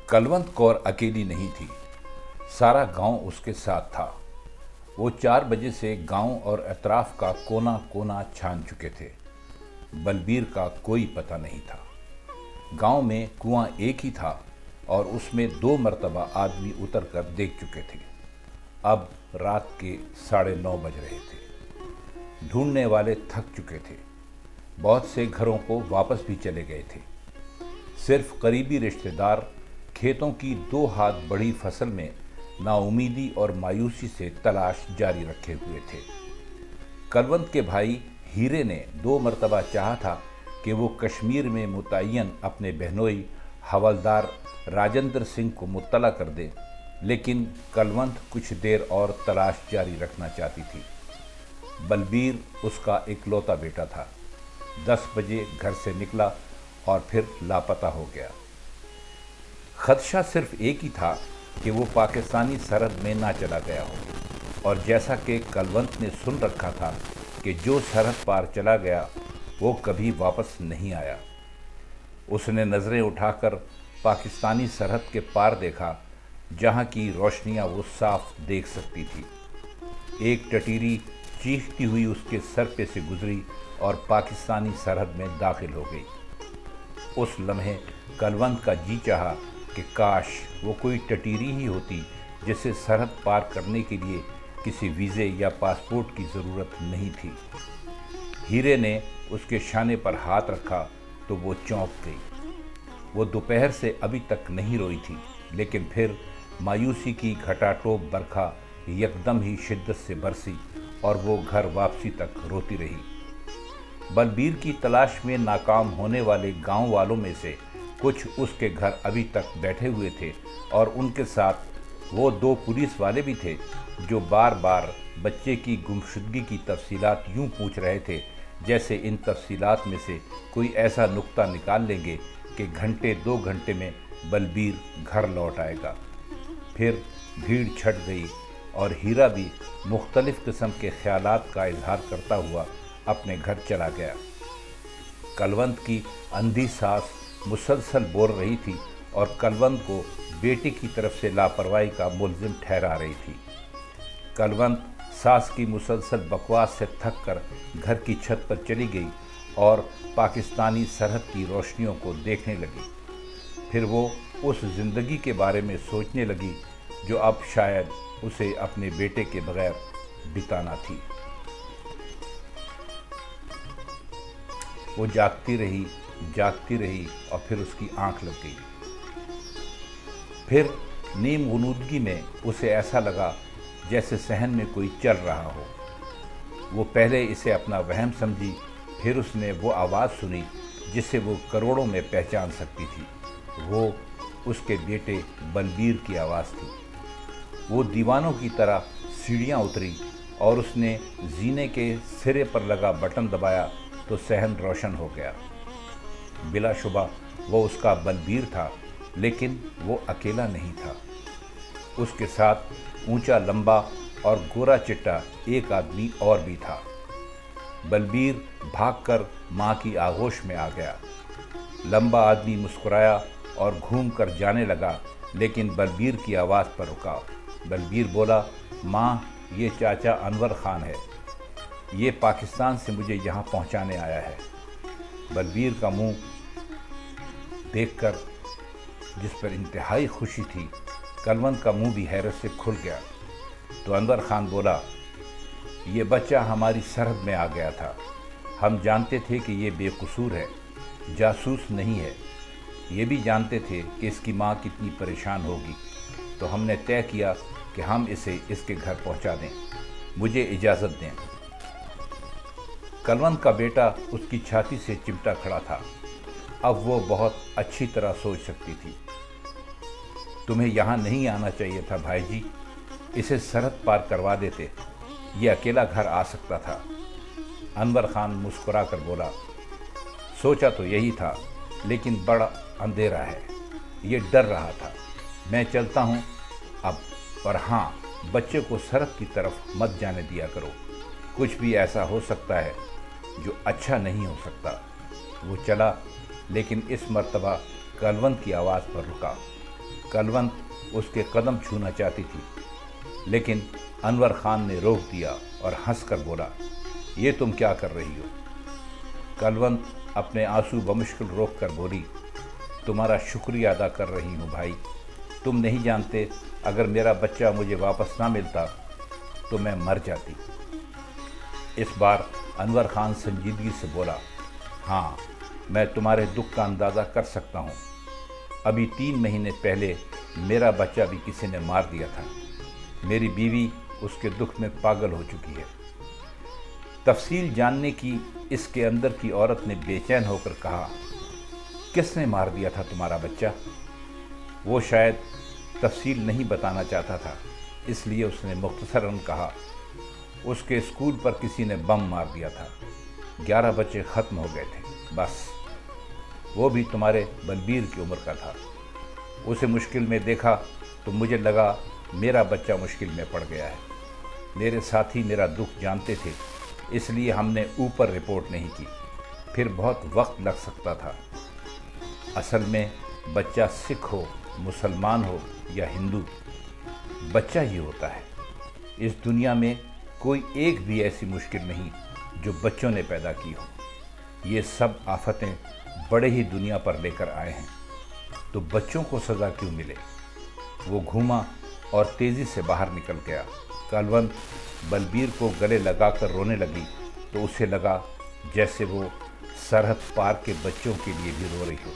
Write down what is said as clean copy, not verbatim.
कलवंत कौर अकेली नहीं थी, सारा गांव उसके साथ था। वो 4 बजे से गांव और अतराफ का कोना कोना छान चुके थे। बलबीर का कोई पता नहीं था। गांव में कुआं एक ही था और उसमें 2 मरतबा आदमी उतर कर देख चुके थे। अब रात के 9:30 बज रहे थे। ढूंढने वाले थक चुके थे। बहुत से घरों को वापस भी चले गए थे। सिर्फ करीबी रिश्तेदार खेतों की 2 हाथ बड़ी फसल में नाउमीदी और मायूसी से तलाश जारी रखे हुए थे। कलवंत के भाई हीरे ने 2 मरतबा चाहा था कि वो कश्मीर में मुतय्यन अपने बहनोई हवलदार राजेंद्र सिंह को मुत्तला कर दे, लेकिन कलवंत कुछ देर और तलाश जारी रखना चाहती थी। बलबीर उसका इकलौता बेटा था। 10 बजे घर से निकला और फिर लापता हो गया। खदशा सिर्फ एक ही था कि वो पाकिस्तानी सरहद में ना चला गया हो, और जैसा कि कलवंत ने सुन रखा था कि जो सरहद पार चला गया वो कभी वापस नहीं आया। उसने नज़रें उठाकर पाकिस्तानी सरहद के पार देखा, जहाँ की रोशनियाँ वो साफ देख सकती थी। एक टटीरी चीखती हुई उसके सर पे से गुजरी और पाकिस्तानी सरहद में दाखिल हो गई। उस लम्हे कलवंत का जी चाहा कि काश वो कोई टटीरी ही होती जिसे सरहद पार करने के लिए किसी वीज़े या पासपोर्ट की ज़रूरत नहीं थी। हीरे ने उसके शाने पर हाथ रखा तो वो चौंक गई। वो दोपहर से अभी तक नहीं रोई थी, लेकिन फिर मायूसी की घटाटोप बरखा यकदम ही शिद्दत से बरसी और वो घर वापसी तक रोती रही। बलबीर की तलाश में नाकाम होने वाले गांव वालों में से कुछ उसके घर अभी तक बैठे हुए थे, और उनके साथ वो 2 पुलिस वाले भी थे जो बार बार बच्चे की गुमशुदगी की तफसीलात यूं पूछ रहे थे जैसे इन तफसीलात में से कोई ऐसा नुक्ता निकाल लेंगे कि घंटे 2 घंटे में बलबीर घर लौट आएगा। फिर भीड़ छट गई और हीरा भी मुख्तलिफ किस्म के ख्यालात का इजहार करता हुआ अपने घर चला गया। कलवंत की अंधी सास मुसलसल बोल रही थी और कलवंत को बेटे की तरफ से लापरवाही का मुलजिम ठहरा रही थी। कलवंत सास की मुसलसल बकवास से थक कर घर की छत पर चली गई और पाकिस्तानी सरहद की रोशनियों को देखने लगी। फिर वो उस ज़िंदगी के बारे में सोचने लगी जो अब शायद उसे अपने बेटे के बगैर बिताना थी। वो जागती रही और फिर उसकी आंख लग गई। फिर नीम गुनूदगी में उसे ऐसा लगा जैसे सहन में कोई चल रहा हो। वो पहले इसे अपना वहम समझी, फिर उसने वो आवाज़ सुनी जिसे वो करोड़ों में पहचान सकती थी। वो उसके बेटे बलबीर की आवाज़ थी। वो दीवानों की तरह सीढ़ियाँ उतरी और उसने जीने के सिरे पर लगा बटन दबाया तो सहन रोशन हो गया। बिलाशुबा वो उसका बलबीर था, लेकिन वो अकेला नहीं था। उसके साथ ऊंचा लंबा और गोरा चिट्टा एक आदमी और भी था। बलबीर भागकर माँ की आगोश में आ गया। लंबा आदमी मुस्कुराया और घूमकर जाने लगा, लेकिन बलबीर की आवाज़ पर रुका। बलबीर बोला, माँ, ये चाचा अनवर खान है। ये पाकिस्तान से मुझे यहाँ पहुँचाने आया है। बलबीर का मुंह देखकर, जिस पर इंतहाई खुशी थी, कलवंत का मुंह भी हैरत से खुल गया। तो अनवर खान बोला, ये बच्चा हमारी सरहद में आ गया था। हम जानते थे कि ये बेकसूर है, जासूस नहीं है। ये भी जानते थे कि इसकी माँ कितनी परेशान होगी, तो हमने तय किया कि हम इसे इसके घर पहुँचा दें। मुझे इजाज़त दें। कलवंत का बेटा उसकी छाती से चिमटा खड़ा था। अब वो बहुत अच्छी तरह सोच सकती थी। तुम्हें यहाँ नहीं आना चाहिए था भाई जी, इसे सरहद पार करवा देते, ये अकेला घर आ सकता था। अनवर खान मुस्कुरा कर बोला, सोचा तो यही था, लेकिन बड़ा अंधेरा है, ये डर रहा था। मैं चलता हूँ अब, और हाँ, बच्चे को सरहद की तरफ मत जाने दिया करो। कुछ भी ऐसा हो सकता है जो अच्छा नहीं हो सकता। वो चला, लेकिन इस मर्तबा कलवंत की आवाज़ पर रुका। कलवंत उसके कदम छूना चाहती थी, लेकिन अनवर खान ने रोक दिया और हंसकर बोला, ये तुम क्या कर रही हो? कलवंत अपने आंसू बमुश्किल रोक कर बोली, तुम्हारा शुक्रिया अदा कर रही हूँ भाई। तुम नहीं जानते, अगर मेरा बच्चा मुझे वापस ना मिलता तो मैं मर जाती। इस बार अनवर खान संजीदगी से बोला, हाँ, मैं तुम्हारे दुख का अंदाज़ा कर सकता हूँ। अभी 3 महीने पहले मेरा बच्चा भी किसी ने मार दिया था। मेरी बीवी उसके दुख में पागल हो चुकी है। तफसील जानने की इसके अंदर की औरत ने बेचैन होकर कहा, किसने मार दिया था तुम्हारा बच्चा? वो शायद तफसील नहीं बताना चाहता था, इसलिए उसने मुख्तसरन कहा, उसके स्कूल पर किसी ने बम मार दिया था। 11 बच्चे ख़त्म हो गए थे, बस। वो भी तुम्हारे बलबीर की उम्र का था। उसे मुश्किल में देखा तो मुझे लगा मेरा बच्चा मुश्किल में पड़ गया है। मेरे साथी मेरा दुख जानते थे, इसलिए हमने ऊपर रिपोर्ट नहीं की, फिर बहुत वक्त लग सकता था। असल में बच्चा सिख हो, मुसलमान हो या हिंदू, बच्चा ही होता है। इस दुनिया में कोई एक भी ऐसी मुश्किल नहीं जो बच्चों ने पैदा की हो। ये सब आफतें बड़े ही दुनिया पर लेकर आए हैं, तो बच्चों को सज़ा क्यों मिले? वो घूमा और तेज़ी से बाहर निकल गया। कलवंत बलबीर को गले लगाकर रोने लगी तो उसे लगा जैसे वो सरहद पार के बच्चों के लिए भी रो रही हो।